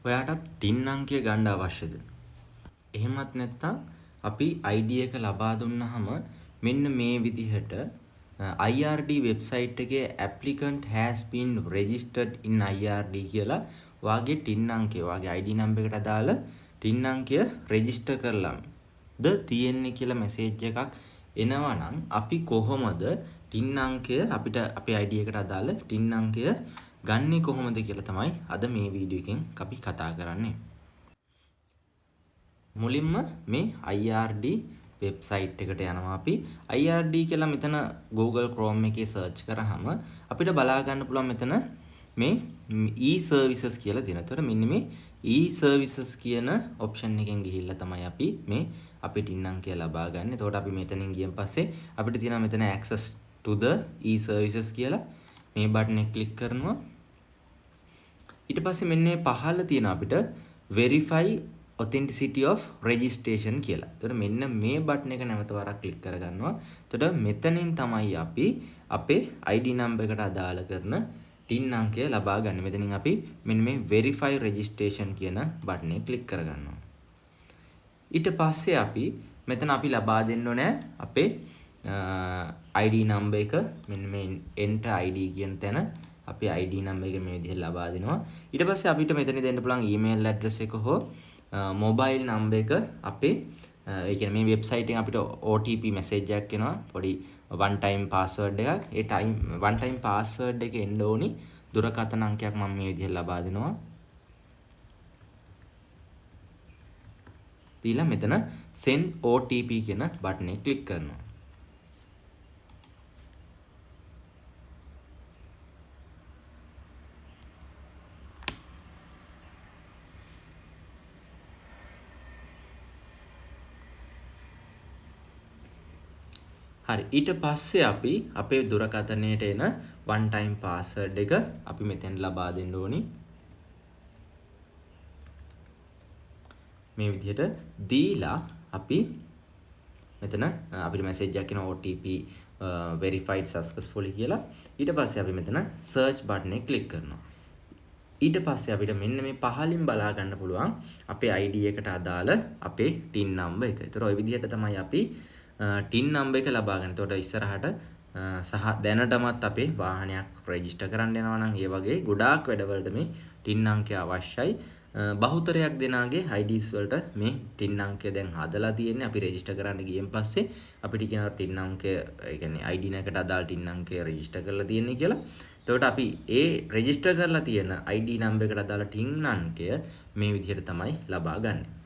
ඔයාටත් tin අංකය ගන්න අවශ්‍යද? එහෙමත් නැත්නම් අපි ID එක ලබා දුන්නාම මෙන්න මේ විදිහට IRD වෙබ්සයිට් එකේ applicant has been registered in IRD කියලා වාගේ ටින් අංකය වාගේ ID number එකට අදාළ ටින් අංකය රෙජිස්ටර් කරලාද තියෙන්නේ කියලා මැසේජ් එකක් එනවා නම් අපි කොහොමද ටින් අංකය අපිට අපේ ID එකට අදාළ ටින් අංකය ගන්නෙ කොහොමද කියලා තමයි අද මේ වීඩියෝ එකෙන් අපි කතා කරන්නේ. මුලින්ම මේ IRD වෙබ්සයිට් එකට යනවා අපි. IRD කියලා මෙතන Google Chrome එකේ search කරාම අපිට බලා ගන්න පුළුවන් මෙතන මේ e-services කියලා තියෙනවා. ඒතකොට මෙන්න මේ e-services කියන option එකෙන් ගිහිල්ලා තමයි අපි මේ අපේ ටින් අංකය ලබා ගන්න. එතකොට අපි මෙතනින් ගියන් පස්සේ අපිට තියෙනවා මෙතන access to the e-services කියලා මේ බටන් එක ක්ලික් කරනවා. ඊට පස්සේ මෙන්න පහළ තියෙන අපිට verify authenticity of registration කියලා. එතකොට මෙන්න මේ බටන් එක නැවත වරක් ක්ලික් කරගන්නවා. එතකොට මෙතනින් තමයි අපි අපේ ID number එකට අදාළ කරන ටින් අංකය ලබා ගන්න. මෙතනින් අපි මෙන්න මේ verify registration කියන බටන් එක ක්ලික් කරගන්නවා. ඊට පස්සේ අපි මෙතන අපි ලබා දෙන්න ඕනේ අපේ ID number එක මෙන්න මේ enter ID කියන තැන අපි ID number එක මේ විදිහට ලබා දෙනවා. ඊට පස්සේ අපිට මෙතන දෙන්න පුළුවන් email address එක හෝ mobile number එක අපේ ඒ කියන්නේ මේ වෙබ්සයිට් එකෙන් අපිට OTP message එකක් එනවා පොඩි one time password එකක්. ඒ one time password එක එන්න ඕනි දුරකථන අංකයක් මම මේ විදිහට ලබා දෙනවා. ඊළඟ මෙතන send OTP කියන බටන් එක ක්ලික් කරනවා. හරි ඊට පස්සේ අපි අපේ දුරකථනයට එන one time password එක අපි මෙතෙන් ලබා දෙන්න ඕනි. මේ විදිහට දීලා අපි මෙතන අපිට මැසේජ් එකක් එන OTP verified successfully කියලා. ඊට පස්සේ අපි මෙතන search button එක ක්ලික් කරනවා. ඊට පස්සේ අපිට මෙන්න මේ පහලින් බලා ගන්න පුළුවන් අපේ ID එකට අදාළ අපේ TIN number එක. ඒතර ওই විදිහට තමයි අපි ටින් නම්බර් එක ලබා ගන්න. එතකොට ඉස්සරහට සහ දැනටමත් අපේ වාහනයක් රෙජිස්ටර් කරන්න යනවා නම් ඒ වගේ ගොඩාක් වැඩවලට මේ ටින් අංකය අවශ්‍යයි. බහුතරයක් දෙනාගේ IDs වලට මේ ටින් අංකය දැන් හදලා තියෙන්නේ. අපි රෙජිස්ටර් කරන්න ගියන් පස්සේ අපිට කියනවා ටින් අංකය ඒ කියන්නේ ID නකට අදාළ ටින් අංකය රෙජිස්ටර් කරලා තියෙන්නේ කියලා. එතකොට අපි ඒ රෙජිස්ටර් කරලා තියෙන ID නම්බර් එකට අදාළ ටින් අංකය මේ විදිහට තමයි ලබා ගන්නේ.